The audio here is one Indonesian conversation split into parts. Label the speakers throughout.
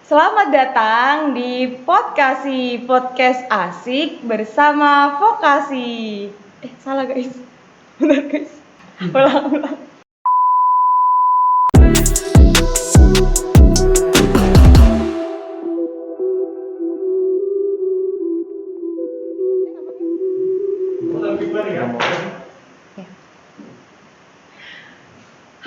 Speaker 1: Selamat datang di podcast asik bersama Vokasi. Salah guys. Benar guys. Ulang.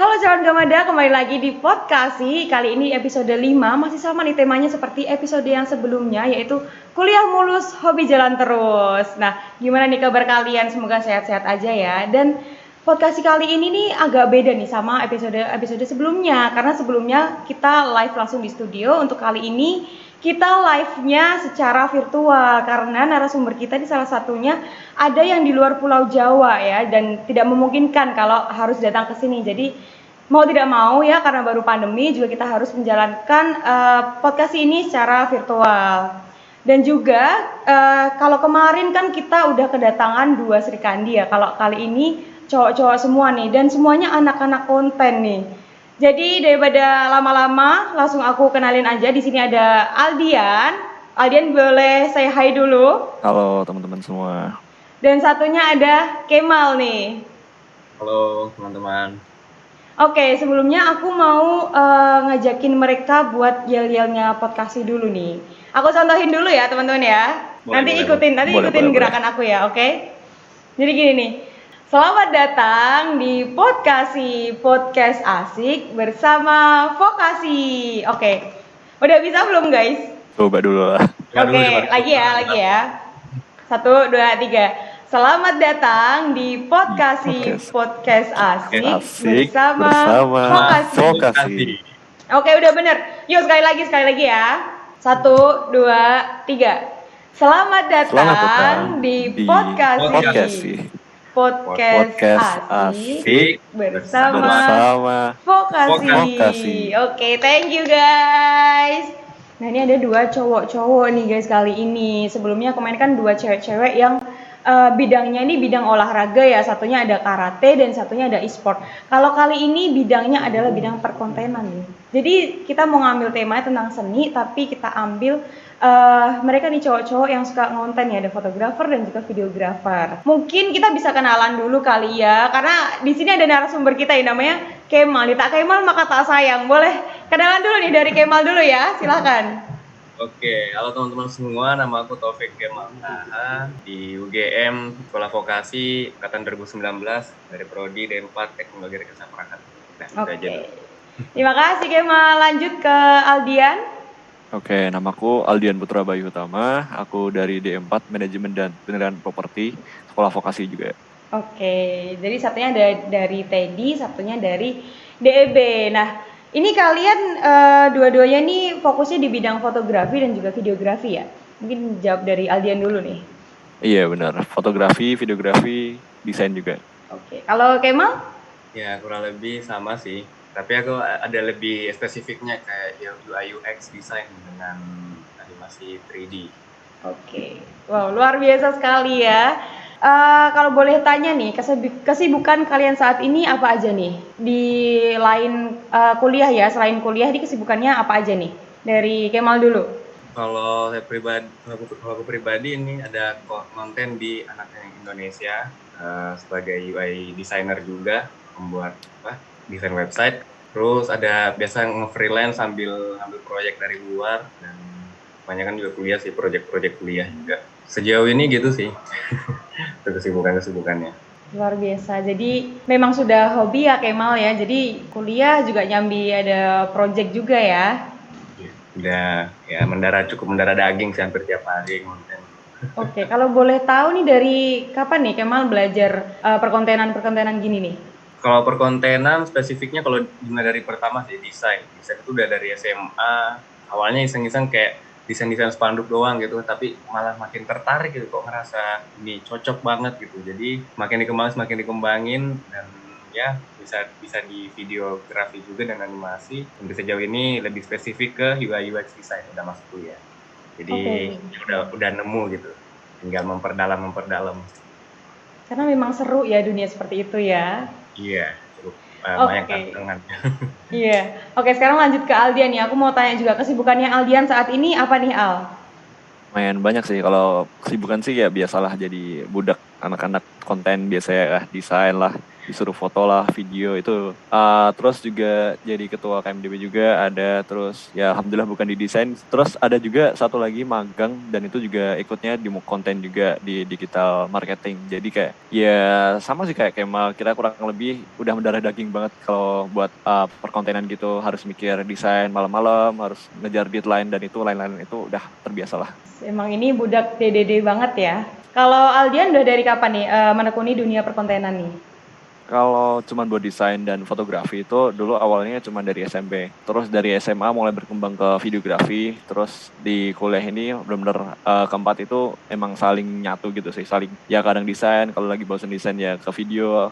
Speaker 1: Halo sahabat Gamada, kembali lagi di Podcasti. Kali ini episode 5, masih sama nih temanya seperti episode yang sebelumnya, yaitu kuliah mulus, hobi jalan terus. Nah, gimana nih kabar kalian? Semoga sehat-sehat aja ya. Dan Podcasti kali ini nih agak beda nih sama episode sebelumnya, karena sebelumnya kita live langsung di studio. Untuk kali ini kita live-nya secara virtual karena narasumber kita di salah satunya ada yang di luar Pulau Jawa ya, dan tidak memungkinkan kalau harus datang ke sini. Jadi mau tidak mau ya, karena baru pandemi juga kita harus menjalankan podcast ini secara virtual. Dan juga kalau kemarin kan kita udah kedatangan 2 Sri Kandi ya. Kalau kali ini cowok-cowok semua nih, dan semuanya anak-anak konten nih. Jadi daripada lama-lama, langsung aku kenalin aja. Di sini ada Aldian. Aldian boleh say hi dulu.
Speaker 2: Halo teman-teman semua.
Speaker 1: Dan satunya ada Kemal nih.
Speaker 3: Halo teman-teman.
Speaker 1: Oke, sebelumnya aku mau ngajakin mereka buat yel-yelnya Podcasti dulu nih. Aku contohin dulu ya teman-teman ya. Nanti ikutin gerakan aku ya, oke? Jadi gini nih. Selamat datang di podcast asik bersama Vokasi. Oke. Udah bisa belum guys?
Speaker 2: Coba dulu lah.
Speaker 1: Oke, lagi ya. 1, 2, 3. Selamat datang di podcast asik bersama Vokasi. Oke, udah bener. Yuk sekali lagi ya. 1, 2, 3. Selamat datang di podcast asik bersama Vokasi. Oke, thank you guys. Nah, ini ada 2 cowok-cowok nih guys kali ini. Sebelumnya kemarin kan 2 cewek-cewek yang bidangnya ini bidang olahraga ya. Satunya ada karate dan satunya ada e-sport. Kalau kali ini bidangnya adalah bidang perkontenan nih. Jadi kita mau ngambil temanya tentang seni, tapi kita ambil mereka nih cowok-cowok yang suka ngonten ya, ada fotografer dan juga videografer. Mungkin kita bisa kenalan dulu kali ya, karena di sini ada narasumber kita yang namanya Kemal. Tak Kemal maka tak sayang. Boleh kenalan dulu nih dari Kemal dulu ya, silakan.
Speaker 3: Oke, halo teman-teman semua, nama aku Taufik Kemal Taha di UGM Sekolah Vokasi angkatan 2019 dari Prodi D4 Teknologi Rekayasa Perangkat.
Speaker 1: Oke. Terima kasih Kemal. Lanjut ke Aldian.
Speaker 2: Oke, namaku Aldian Putra Bayu Utama. Aku dari D4 Manajemen dan Penilaian Properti, Sekolah Vokasi juga.
Speaker 1: Oke, jadi satunya dari Teddy, satunya dari DEB. Nah, ini kalian dua-duanya nih fokusnya di bidang fotografi dan juga videografi ya? Mungkin jawab dari Aldian dulu nih.
Speaker 2: Iya benar, fotografi, videografi, desain juga.
Speaker 1: Oke, kalau Kemal?
Speaker 3: Ya kurang lebih sama sih, tapi aku ada lebih spesifiknya kayak UI UX design dengan animasi 3D.
Speaker 1: Oke, wow luar biasa sekali ya. Kalau boleh tanya nih, kesibukan kalian saat ini apa aja nih? Di lain kuliah ya, selain kuliah di kesibukannya apa aja nih? Dari Kemal dulu.
Speaker 3: Kalau aku pribadi ini ada konten di Anak Indonesia sebagai UI designer juga, membuat desain website. Terus ada biasa nge-freelance sambil ambil proyek dari luar, dan kebanyakan juga kuliah sih, proyek kuliah juga. Sejauh ini gitu sih. Itu kesibukannya.
Speaker 1: Luar biasa. Jadi memang sudah hobi ya Kemal ya. Jadi kuliah juga nyambi ada project juga ya.
Speaker 3: Udah ya cukup mendarah daging sih, hampir tiap hari konten.
Speaker 1: Oke, kalau boleh tahu nih dari kapan nih Kemal belajar perkontenan gini nih?
Speaker 3: Kalau perkontenan spesifiknya kalau dimulai dari pertama sih desain itu udah dari SMA. Awalnya iseng-iseng kayak desain spanduk doang gitu, tapi malah makin tertarik gitu, kok ngerasa ini cocok banget gitu. Jadi makin dikembangin dan ya bisa di videografi juga dan animasi. Untuk sejauh ini lebih spesifik ke UI UX design, udah masuk kuliah. Jadi udah nemu gitu. Tinggal memperdalam.
Speaker 1: Karena memang seru ya dunia seperti itu ya.
Speaker 3: Iya, seru. banyak
Speaker 1: Oke.
Speaker 3: tantangannya.
Speaker 1: Iya. Oke, sekarang lanjut ke Aldian nih. Aku mau tanya juga kesibukannya Aldian saat ini apa nih, Al?
Speaker 2: Lumayan banyak sih, kalau kesibukan sih ya biasalah jadi budak anak-anak konten biasa ya, desain lah, disuruh foto lah, video itu. Terus juga jadi ketua KMDB juga ada, terus ya alhamdulillah bukan di desain. Terus ada juga satu lagi magang, dan itu juga ikutnya di konten juga di digital marketing. Jadi kayak ya sama sih kayak Kemal, kita kurang lebih udah mendarah daging banget kalau buat perkontenan gitu, harus mikir desain malam-malam, harus ngejar deadline, dan itu lain-lain itu udah terbiasa lah.
Speaker 1: Emang ini budak DDD banget ya. Kalau Aldian udah dari kapan nih menekuni dunia perkontenan nih?
Speaker 2: Kalau cuman buat desain dan fotografi itu dulu awalnya cuma dari SMP. Terus dari SMA mulai berkembang ke videografi. Terus di kuliah ini benar-benar keempat itu emang saling nyatu gitu sih. Saling ya kadang desain, kalau lagi bosan desain ya ke video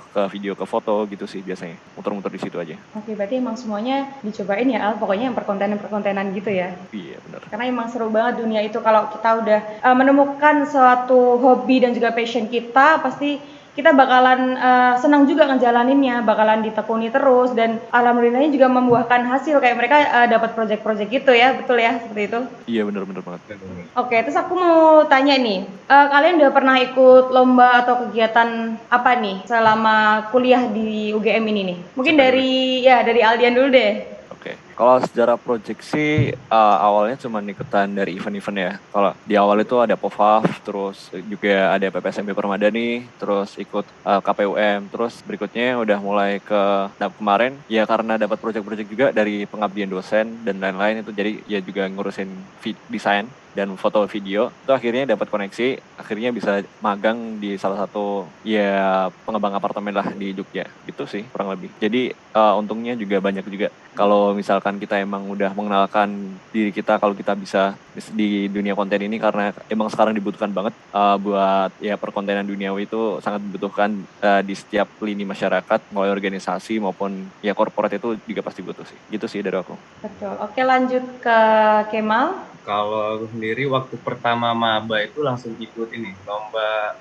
Speaker 2: ke foto gitu sih biasanya. Muter-muter di situ aja.
Speaker 1: Oke, berarti emang semuanya dicobain ya, Al. Pokoknya yang perkontenan-perkontenan gitu ya.
Speaker 2: Iya benar.
Speaker 1: Karena emang seru banget dunia itu kalau kita udah menemukan suatu hobi dan juga passion kita, pasti kita bakalan senang juga ngejalaninnya, bakalan ditekuni terus, dan alhamdulillahnya juga membuahkan hasil kayak mereka dapat project-project gitu ya, betul ya, seperti itu.
Speaker 2: Iya benar banget.
Speaker 1: Oke, terus aku mau tanya nih, kalian udah pernah ikut lomba atau kegiatan apa nih selama kuliah di UGM ini nih? Mungkin dari Aldian dulu deh.
Speaker 2: Oke, kalau secara project sih awalnya cuma ikutan dari event-event ya. Kalau di awal itu ada POVAF, terus juga ada PPSMB Permadani, terus ikut KPUM, terus berikutnya udah mulai ke kemarin ya karena dapat project-project juga dari pengabdian dosen dan lain-lain itu, jadi ya juga ngurusin desain dan foto video. Itu akhirnya dapat koneksi, akhirnya bisa magang di salah satu ya pengembang apartemen lah di Jogja. Gitu sih kurang lebih. Jadi untungnya juga banyak juga. Kalau misalkan kita emang udah mengenalkan diri kita, kalau kita bisa di dunia konten ini, karena emang sekarang dibutuhkan banget buat ya perkontenan duniawi itu sangat dibutuhkan di setiap lini masyarakat, mulai organisasi maupun ya korporat itu juga pasti butuh sih. Gitu sih dari aku.
Speaker 1: Betul. Oke, lanjut ke Kemal.
Speaker 3: Kalau aku sendiri waktu pertama maba itu langsung ikut ini lomba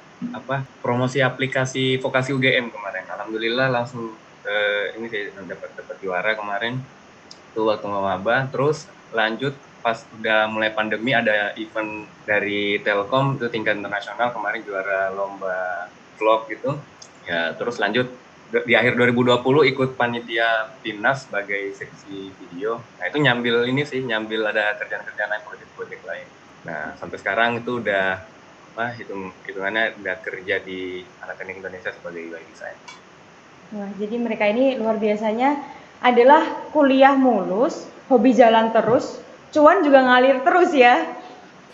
Speaker 3: promosi aplikasi vokasi UGM kemarin. Alhamdulillah langsung ini saya dapat juara kemarin. Itu waktu maba. Terus lanjut pas udah mulai pandemi ada event dari Telkom itu tingkat internasional, kemarin juara lomba vlog gitu. Ya, terus lanjut di akhir 2020 ikut panitia timnas sebagai seksi video. Nah itu nyambil ada kerjaan-kerjaan lain, proyek-proyek lain. Nah sampai sekarang itu udah hitungannya udah kerja di Anak-Anak Indonesia sebagai UI design.
Speaker 1: Wah, jadi mereka ini luar biasanya adalah kuliah mulus, hobi jalan terus, cuan juga ngalir terus ya.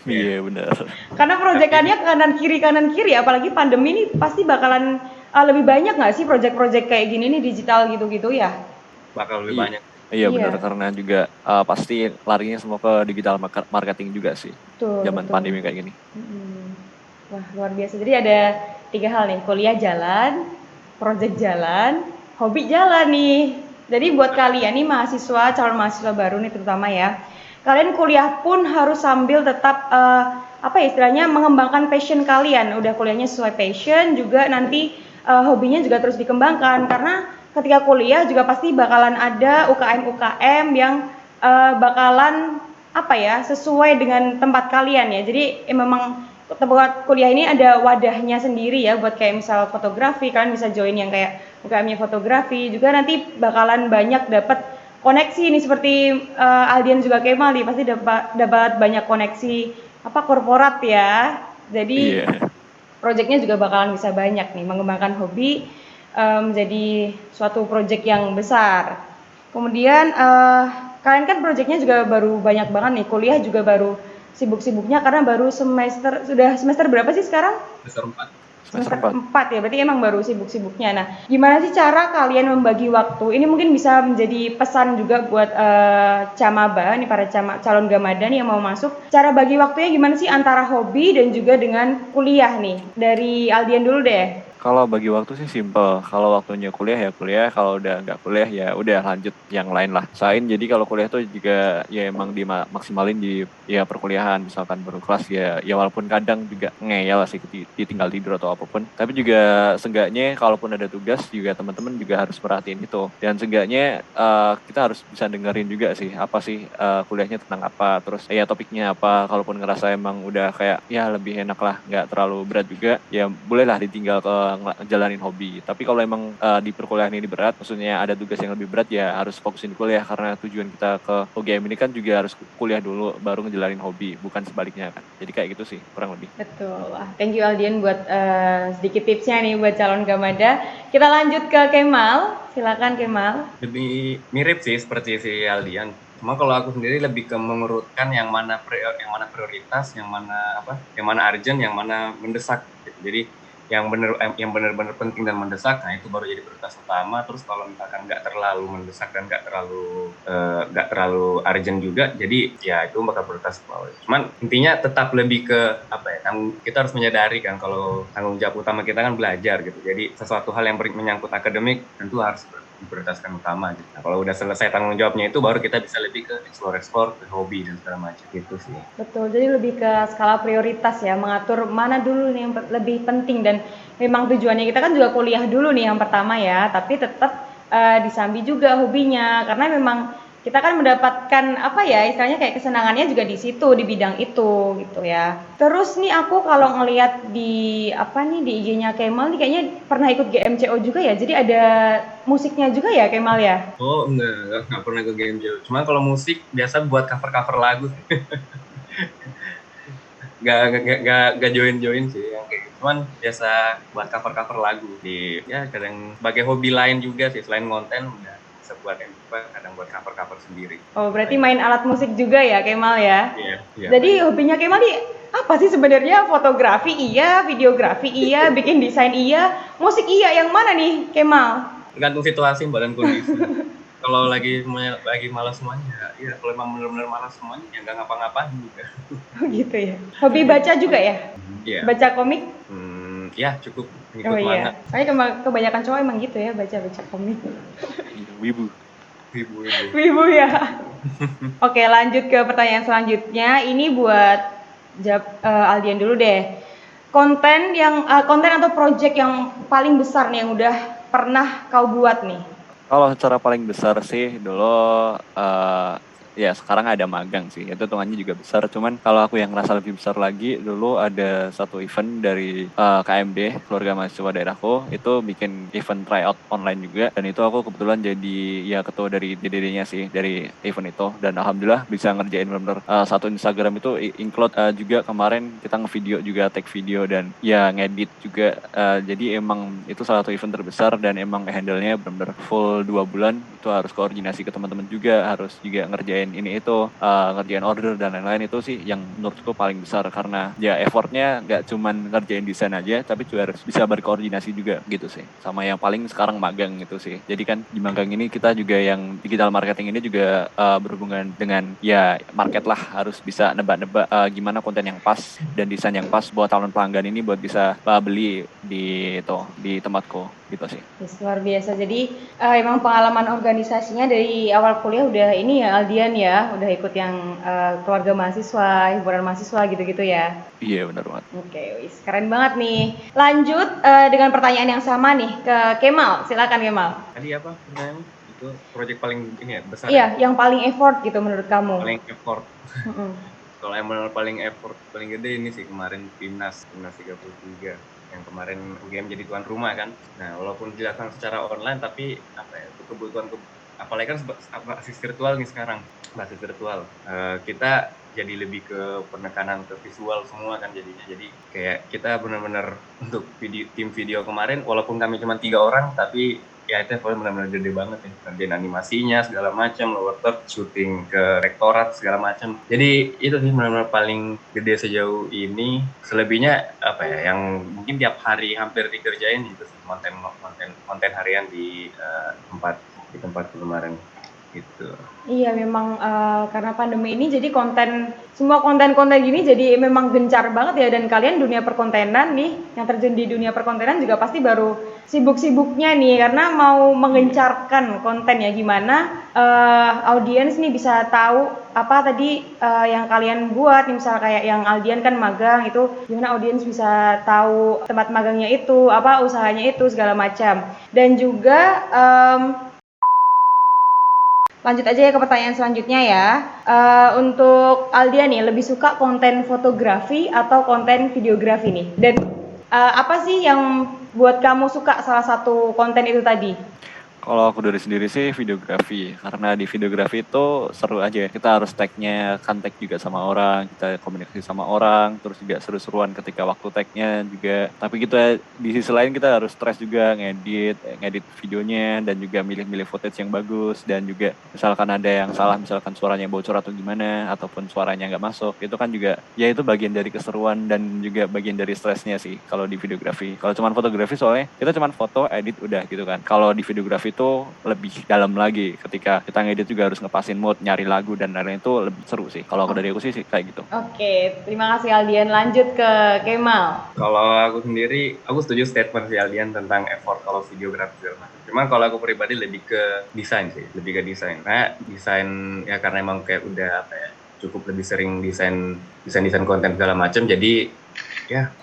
Speaker 2: Iya benar.
Speaker 1: Karena proyekannya kanan kiri, apalagi pandemi ini pasti bakalan lebih banyak nggak sih proyek-proyek kayak gini nih digital gitu-gitu ya?
Speaker 3: Bakal lebih banyak.
Speaker 2: Iya benar, karena juga pasti larinya semua ke digital marketing juga sih. Zaman pandemi kayak gini.
Speaker 1: Wah luar biasa. Jadi ada 3 hal nih, kuliah jalan, proyek jalan, hobi jalan nih. Jadi buat kalian nih mahasiswa, calon mahasiswa baru nih terutama ya, kalian kuliah pun harus sambil tetap istilahnya mengembangkan passion kalian. Udah kuliahnya sesuai passion, juga nanti hobinya juga terus dikembangkan, karena ketika kuliah juga pasti bakalan ada UKM yang bakalan sesuai dengan tempat kalian ya. Jadi memang tempat kuliah ini ada wadahnya sendiri ya, buat kayak misal fotografi, kalian bisa join yang kayak UKM-nya fotografi, juga nanti bakalan banyak dapat koneksi nih seperti Aldian juga Kemal nih, pasti dapat banyak koneksi korporat ya. Jadi proyeknya juga bakalan bisa banyak nih, mengembangkan hobi menjadi suatu proyek yang besar. Kemudian kalian kan proyeknya juga baru banyak banget nih, kuliah juga baru sibuk-sibuknya karena baru semester berapa sih sekarang? Semester 4 ya, berarti emang baru sibuk-sibuknya. Nah, gimana sih cara kalian membagi waktu? Ini mungkin bisa menjadi pesan juga buat camaba, nih para calon gamada nih yang mau masuk. Cara bagi waktunya gimana sih antara hobi dan juga dengan kuliah nih? Dari Aldian dulu deh.
Speaker 2: Kalau bagi waktu sih simple. Kalau waktunya kuliah ya kuliah, kalau udah nggak kuliah ya udah lanjut yang lain lah. Sain jadi kalau kuliah tuh juga ya emang dimaksimalin di ya perkuliahan, misalkan baru kelas ya walaupun kadang juga ngeyel sih ditinggal tidur atau apapun. Tapi juga seenggaknya kalaupun ada tugas juga teman-teman juga harus perhatiin itu. Dan seenggaknya kita harus bisa dengerin juga sih apa sih kuliahnya tentang apa, terus ya topiknya apa. Kalaupun ngerasa emang udah kayak ya lebih enak lah, nggak terlalu berat juga, ya bolehlah ditinggal ke jalanin hobi. Tapi kalau emang di perkuliahan ini berat, maksudnya ada tugas yang lebih berat, ya harus fokusin di kuliah karena tujuan kita ke UGM ini kan juga harus kuliah dulu baru ngejalanin hobi, bukan sebaliknya kan. Jadi kayak gitu sih kurang lebih.
Speaker 1: Betul. Wah, thank you Aldian buat sedikit tipsnya nih buat calon Gamada. Kita lanjut ke Kemal. Silakan Kemal.
Speaker 3: Lebih mirip sih seperti si Aldian. Cuma kalau aku sendiri lebih ke mengurutkan yang mana prioritas, yang mana urgent, yang mana mendesak gitu. Jadi yang benar-benar penting dan mendesak, nah itu baru jadi prioritas utama. Terus kalau misalkan nggak terlalu mendesak dan nggak terlalu urgent juga, jadi ya itu bakal prioritas bawah. Cuman intinya tetap lebih ke kita harus menyadari kan kalau tanggung jawab utama kita kan belajar gitu. Jadi sesuatu hal yang menyangkut akademik tentu harus diprioritaskan utama gitu. Nah, kalau udah selesai tanggung jawabnya itu baru kita bisa lebih ke explore ke hobi dan segala macam gitu sih.
Speaker 1: Betul, jadi lebih ke skala prioritas ya, mengatur mana dulu nih yang lebih penting. Dan memang tujuannya kita kan juga kuliah dulu nih yang pertama ya, tapi tetap disambi juga hobinya, karena memang kita kan mendapatkan apa ya, istilahnya kayak kesenangannya juga di situ, di bidang itu gitu ya. Terus nih aku kalau ngelihat di di IG-nya Kemal nih kayaknya pernah ikut GMCO juga ya, jadi ada musiknya juga ya Kemal ya?
Speaker 3: Oh enggak pernah ke game jauh. Cuma kalau musik biasa buat cover lagu. Gak join sih yang kayak gitu. Cuman biasa buat cover lagu di ya kadang sebagai hobi lain juga sih, selain konten udah bisa buat kadang buat cover sendiri.
Speaker 1: Oh, berarti main alat musik juga ya Kemal ya?
Speaker 3: Iya.
Speaker 1: Jadi hobinya Kemal nih apa sih sebenarnya? Fotografi iya, videografi iya, bikin desain iya, musik iya, yang mana nih Kemal?
Speaker 3: Tergantung situasi dan kondisi. Kalau lagi malas semuanya, ya kalau emang benar-benar malas semuanya ya nggak ngapa-ngapain juga.
Speaker 1: Oh gitu ya. Hobi baca juga ya?
Speaker 3: Iya.
Speaker 1: Baca komik?
Speaker 3: Ya cukup ngikut
Speaker 1: Oh
Speaker 3: manga.
Speaker 1: iya. Soalnya kebanyakan cowok emang gitu ya, baca komik.
Speaker 2: Wibu.
Speaker 1: Wibu ya. Oke, lanjut ke pertanyaan selanjutnya. Ini buat Aldian dulu deh. Konten atau project yang paling besar nih yang udah pernah kau buat nih?
Speaker 2: Kalau secara paling besar sih dulu ya sekarang ada magang sih, itu hitungannya juga besar. Cuman kalau aku yang ngerasa lebih besar lagi, dulu ada satu event dari KMD, keluarga mahasiswa daerahku, itu bikin event tryout online juga, dan itu aku kebetulan jadi ya ketua dari DDD-nya sih dari event itu. Dan alhamdulillah bisa ngerjain benar-benar satu Instagram itu include juga kemarin kita ngevideo juga, take video dan ya ngedit juga. Jadi emang itu salah satu event terbesar dan emang handle-nya benar-benar full 2 bulan. Itu harus koordinasi ke teman-teman juga, harus juga ngerjain ini itu, ngerjain order dan lain-lain. Itu sih yang menurutku paling besar, karena ya effortnya nggak cuman ngerjain desain aja, tapi juga harus bisa berkoordinasi juga gitu sih. Sama yang paling sekarang magang gitu sih. Jadi kan di magang ini kita juga yang digital marketing ini juga berhubungan dengan ya market lah, harus bisa nebak-nebak gimana konten yang pas dan desain yang pas buat calon pelanggan ini buat bisa beli di tempatku gitu sih.
Speaker 1: Yes, luar biasa. Jadi emang pengalaman organisasinya dari awal kuliah udah ini ya Aldian ya, udah ikut yang keluarga mahasiswa, hiburan mahasiswa gitu-gitu ya.
Speaker 2: Iya benar banget.
Speaker 1: Oke, wis keren banget nih. Lanjut dengan pertanyaan yang sama nih ke Kemal. Silakan Kemal.
Speaker 3: Tadi apa pertanyaannya? Itu proyek paling ini ya besar.
Speaker 1: Iya, yang paling effort gitu menurut kamu.
Speaker 3: Paling effort. Kalau yang paling effort paling gede ini sih kemarin timnas 33 yang kemarin UGM jadi tuan rumah kan. Nah walaupun dilakukan secara online tapi itu kebutuhan apalagi kan basis virtual nih sekarang, basis virtual kita jadi lebih ke penekanan ke visual semua kan jadinya. Jadi kayak kita benar-benar untuk tim video kemarin walaupun kami cuma 3 orang tapi ya itu benar-benar gede banget ya, ngerjain animasinya segala macam, lower third, syuting ke rektorat segala macam. Jadi itu sih benar-benar paling gede sejauh ini. Selebihnya yang mungkin tiap hari hampir dikerjain itu sih konten harian di tempat kemarin. gitu.
Speaker 1: Iya memang karena pandemi ini jadi semua konten-konten gini jadi memang gencar banget ya, dan kalian dunia perkontenan nih yang terjun di dunia perkontenan juga pasti baru sibuk-sibuknya nih karena mau mengencarkan konten ya, gimana audiens nih bisa tahu apa tadi yang kalian buat nih, misal kayak yang Aldian kan magang itu, gimana audiens bisa tahu tempat magangnya itu, apa usahanya itu segala macam. Dan juga lanjut aja ya ke pertanyaan selanjutnya ya. Untuk Aldia nih, lebih suka konten fotografi atau konten videografi nih? Dan apa sih yang buat kamu suka salah satu konten itu tadi?
Speaker 2: Kalau aku dari sendiri sih videografi, karena di videografi itu seru aja. Kita harus tag-nya, kan tag juga sama orang, kita komunikasi sama orang, terus juga seru-seruan ketika waktu tag-nya juga. Tapi gitu ya, di sisi lain kita harus stres juga ngedit videonya, dan juga milih-milih footage yang bagus, dan juga misalkan ada yang salah, misalkan suaranya bocor atau gimana, ataupun suaranya nggak masuk, itu kan juga, ya itu bagian dari keseruan dan juga bagian dari stresnya sih kalau di videografi. Kalau cuma fotografi soalnya kita cuma foto, edit, udah gitu kan. Kalau di videografi itu lebih dalam lagi, ketika kita ngedit juga harus ngepasin mood, nyari lagu dan lain-lain, itu lebih seru sih. Kalau dari aku sih kayak gitu.
Speaker 1: Oke, terima kasih Aldian. Lanjut ke Kemal.
Speaker 3: Kalau aku sendiri, aku setuju statement si Aldian tentang effort kalau videografi segala macam. Cuman kalau aku pribadi lebih ke desain sih, lebih ke desain. Nah, desain ya karena emang kayak udah cukup lebih sering desain konten segala macam, jadi ya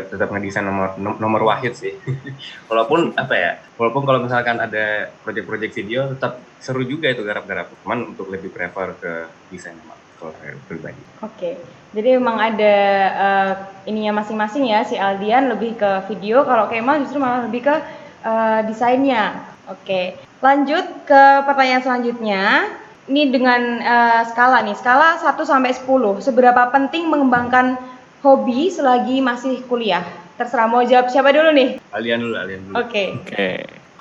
Speaker 3: tetap ngedesain nomor wahid sih. walaupun kalau misalkan ada proyek-proyek video tetap seru juga itu garap-garap. Cuman untuk lebih prefer ke desain kalau saya pribadi.
Speaker 1: Oke, jadi memang ada ininya masing-masing ya, si Aldian lebih ke video, kalau Kemal justru malah lebih ke desainnya. Oke, lanjut ke pertanyaan selanjutnya. Ini dengan skala 1 sampai 10. Seberapa penting mengembangkan hobi selagi masih kuliah? Terserah mau jawab siapa dulu nih?
Speaker 3: Aldian dulu.
Speaker 1: Oke.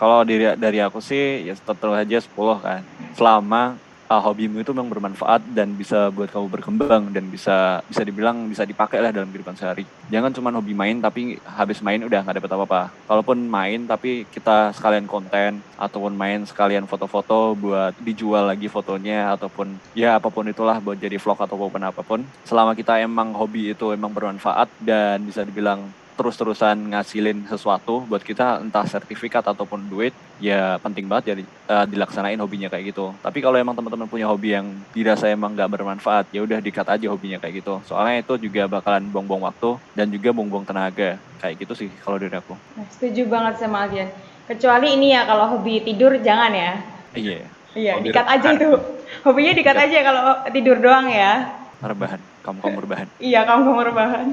Speaker 2: Kalau dari aku sih ya tentu aja 10 kan. Selama hobimu itu memang bermanfaat dan bisa buat kamu berkembang dan bisa dibilang bisa dipakai lah dalam kehidupan sehari. Jangan cuma hobi main tapi habis main udah nggak dapet apa-apa. Kalaupun main tapi kita sekalian konten ataupun main sekalian foto-foto buat dijual lagi fotonya, ataupun ya apapun itulah buat jadi vlog ataupun apapun. Selama kita emang hobi itu emang bermanfaat dan bisa dibilang terus-terusan ngasilin sesuatu buat kita, entah sertifikat ataupun duit, ya penting banget ya dilaksanain hobinya kayak gitu. Tapi kalau emang teman-teman punya hobi yang dirasa emang nggak bermanfaat, ya udah di-cut aja hobinya kayak gitu. Soalnya itu juga bakalan buang-buang waktu dan juga buang-buang tenaga. Kayak gitu sih kalau dari aku.
Speaker 1: Nah, setuju banget sama Aldian. Kecuali ini ya, kalau hobi tidur jangan ya.
Speaker 2: Iya.
Speaker 1: Iya, di-cut aja itu. Hobinya di-cut aja kalau tidur doang ya.
Speaker 2: Rebahan, kamu rebahan.
Speaker 1: Iya, kamu rebahan.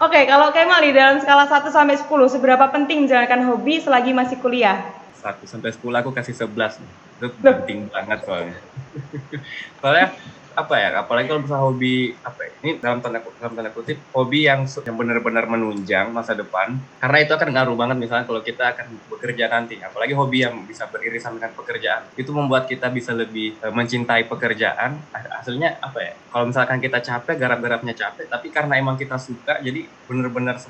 Speaker 1: Oke, kalau Kemal di dalam skala 1 sampai 10, seberapa penting menjalankan hobi selagi masih kuliah?
Speaker 3: 1 sampai 10 aku kasih 11 nih. Itu penting banget soalnya. Soalnya apalagi kalau misalnya hobi ini dalam tanda kutip hobi yang benar-benar menunjang masa depan, karena itu akan ngaruh banget misalnya kalau kita akan bekerja nanti. Apalagi hobi yang bisa beririsan dengan pekerjaan, itu membuat kita bisa lebih mencintai pekerjaan. Hasilnya kalau misalkan kita capek, garap-garapnya capek, tapi karena emang kita suka, jadi benar-benar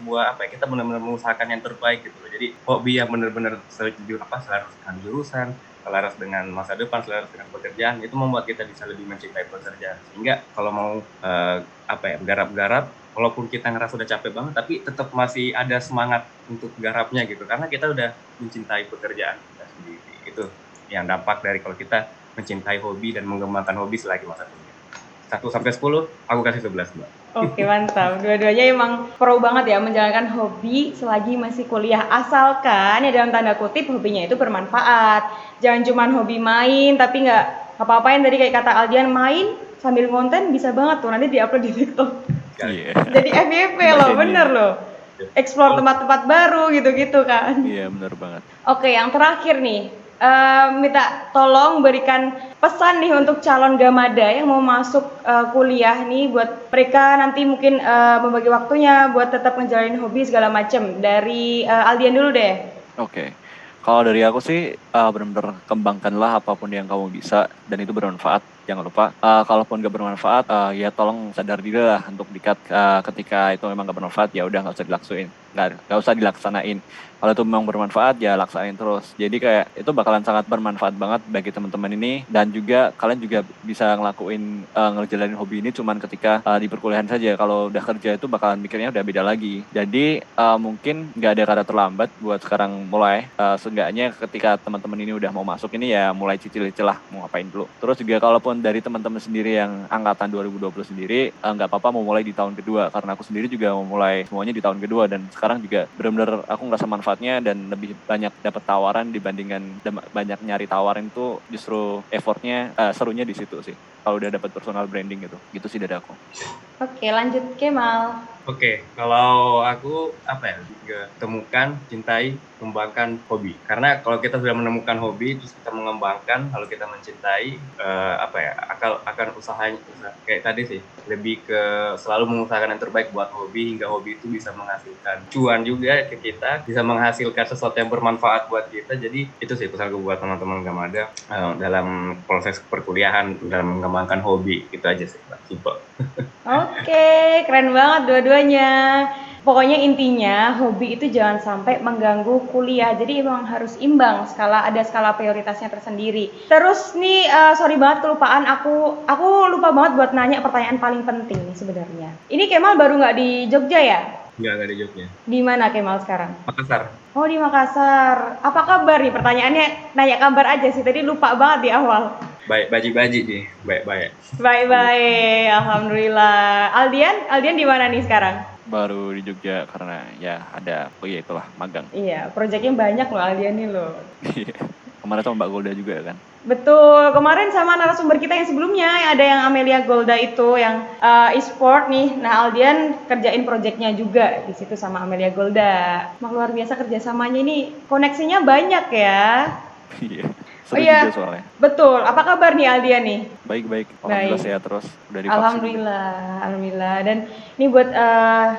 Speaker 3: kita benar-benar mengusahakan yang terbaik gitu. Jadi hobi yang benar-benar selaras dengan jurusan, selaras dengan masa depan, selaras dengan pekerjaan, itu membuat kita bisa lebih mencintai pekerjaan. Sehingga kalau mau garap-garap, walaupun kita ngerasa udah capek banget, tapi tetap masih ada semangat untuk garapnya gitu, karena kita udah mencintai pekerjaan kita sendiri. Itu yang dampak dari kalau kita mencintai hobi dan mengembangkan hobi selagi masa kuliah. 1 sampai 10, aku kasih 11, Mbak.
Speaker 1: Oke, mantap. Dua-duanya emang pro banget ya menjalankan hobi selagi masih kuliah. Asalkan ya dalam tanda kutip hobinya itu bermanfaat. Jangan cuma hobi main tapi nggak apa-apain, tadi kayak kata Aldian, main sambil konten bisa banget tuh nanti diupload di TikTok.
Speaker 2: Iya.
Speaker 1: Jadi FYP loh, bener loh. Explore tempat-tempat baru gitu-gitu kan.
Speaker 2: Iya, benar banget.
Speaker 1: Oke, yang terakhir nih. Minta tolong berikan pesan nih untuk calon gamada yang mau masuk kuliah nih, buat mereka nanti mungkin membagi waktunya buat tetap ngejalanin hobi segala macem. Dari Aldian dulu deh.
Speaker 2: Oke. Kalau dari aku sih benar-benar kembangkanlah apapun yang kamu bisa dan itu bermanfaat. jangan lupa kalaupun gak bermanfaat ya tolong sadar diri lah untuk dikat ketika itu memang gak bermanfaat ya udah nggak usah dilaksuin, nggak usah dilaksanain. Kalau itu memang bermanfaat ya laksanain terus. Jadi kayak itu bakalan sangat bermanfaat banget bagi teman-teman ini, dan juga kalian juga bisa ngelakuin ngejalanin hobi ini cuman ketika di perkuliahan saja. Kalau udah kerja itu bakalan mikirnya udah beda lagi. Jadi mungkin nggak ada kata terlambat buat sekarang mulai. Seenggaknya ketika teman-teman ini udah mau masuk ini ya mulai cicil-cicil lah mau ngapain dulu. Terus juga kalaupun dari teman-teman sendiri yang angkatan 2020 sendiri nggak apa-apa mau mulai di tahun kedua, karena aku sendiri juga mau mulai semuanya di tahun kedua, dan sekarang juga benar-benar aku ngerasa manfaatnya dan lebih banyak dapat tawaran dibandingkan banyak nyari tawaran. Itu justru effortnya serunya di situ sih kalau udah dapat personal branding gitu sih dari aku.
Speaker 1: Oke, lanjut Kemal.
Speaker 3: Oke, kalau aku temukan, cintai, kembangkan hobi. Karena kalau kita sudah menemukan hobi, terus kita mengembangkan, kalau kita mencintai, akan usahanya kayak tadi sih, lebih ke selalu mengusahakan yang terbaik buat hobi hingga hobi itu bisa menghasilkan cuan juga ke kita, bisa menghasilkan sesuatu yang bermanfaat buat kita. Jadi itu sih pesanku buat teman-teman Gamada dalam proses perkuliahan, dalam mengembangkan hobi. Itu aja sih, simple.
Speaker 1: Oke, keren banget dua-duanya. Pokoknya intinya hobi itu jangan sampai mengganggu kuliah. Jadi emang harus imbang, ada skala prioritasnya tersendiri. Terus nih sorry banget kelupaan, aku lupa banget buat nanya pertanyaan paling penting nih sebenarnya. Ini Kemal baru nggak di Jogja ya?
Speaker 3: Nggak ada jawabnya.
Speaker 1: Di mana Kemal sekarang?
Speaker 3: Makassar.
Speaker 1: Oh, di Makassar. Apa kabar nih? Pertanyaannya nanya kabar aja sih. Tadi lupa banget di awal.
Speaker 3: Baik, baji-baji nih, baik-baik.
Speaker 1: Baik-baik, alhamdulillah. Aldian di mana nih sekarang?
Speaker 2: Baru di Jogja karena ya ada itulah magang.
Speaker 1: Iya, proyeknya banyak loh Aldian nih loh.
Speaker 2: Kemarin sama Mbak Golda juga kan.
Speaker 1: Betul, kemarin sama narasumber kita yang sebelumnya ada yang Amelia Golda itu yang e-sport nih. Nah, Aldian kerjain proyeknya juga di situ sama Amelia Golda. Luar biasa kerjasamanya ini, koneksinya banyak ya.
Speaker 2: Iya. Seru juga soalnya.
Speaker 1: Betul. Apa kabar nih Aldian nih?
Speaker 2: Baik. Alhamdulillah sehat terus. Udah divaksin.
Speaker 1: Alhamdulillah. Dan ini buat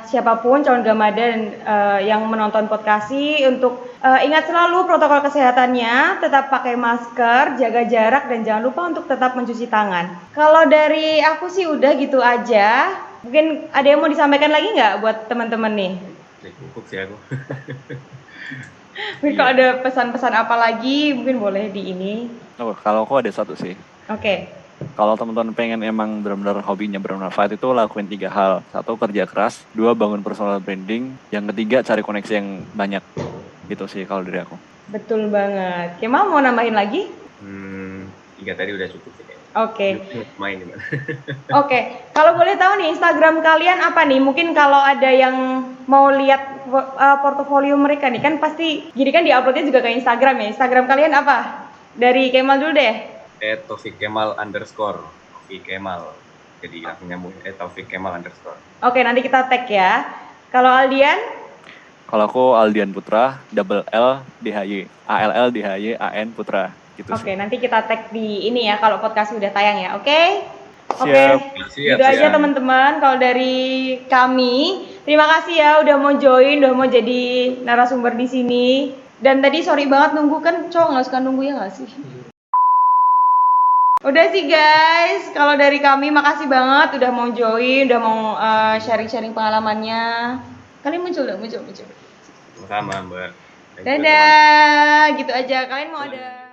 Speaker 1: siapapun calon Gamada dan yang menonton podcast untuk ingat selalu protokol kesehatannya, tetap pakai masker, jaga jarak, dan jangan lupa untuk tetap mencuci tangan. Kalau dari aku sih udah gitu aja. Mungkin ada yang mau disampaikan lagi nggak buat teman-teman nih?
Speaker 3: Cukup sih aku.
Speaker 1: Mungkin kalau ada pesan-pesan apa lagi mungkin boleh di ini.
Speaker 2: Oh, kalau aku ada satu sih.
Speaker 1: Oke.
Speaker 2: Kalau teman-teman pengen emang benar-benar hobinya bermanfaat itu lakuin 3 hal. 1, kerja keras. 2, bangun personal branding. Yang ketiga, cari koneksi yang banyak. Gitu sih kalau dari aku.
Speaker 1: Betul banget. Kemal mau nambahin lagi?
Speaker 3: 3 tadi udah cukup sih.
Speaker 1: Oke.
Speaker 3: Main di mana?
Speaker 1: Oke. Kalau boleh tahu nih Instagram kalian apa nih? Mungkin kalau ada yang mau lihat portofolio mereka nih kan pasti jadi kan diuploadnya juga ke Instagram ya. Instagram kalian apa? Dari Kemal dulu deh.
Speaker 3: @taufikkemal_. Taufik Kemal. Jadi langsung nyambung @taufikkemal_.
Speaker 1: Oke, nanti kita tag ya. Kalau Aldian?
Speaker 2: Kalau aku Aldian Putra, double L DHY, ALL DHY AN Putra. Gitu
Speaker 1: Oke, nanti kita tag di ini ya kalau podcast udah tayang ya. Oke?
Speaker 2: Siap.
Speaker 1: Gitu aja teman-teman. Kalau dari kami, terima kasih ya udah mau join, udah mau jadi narasumber di sini. Dan tadi sorry banget nunggu, kan cowok nggak suka nunggu ya nggak sih? Udah sih guys, kalau dari kami makasih banget udah mau join, udah mau sharing-sharing pengalamannya. Kalian muncul.
Speaker 3: Sama Mbak.
Speaker 1: Dadah, gitu aja. Kalian mau ada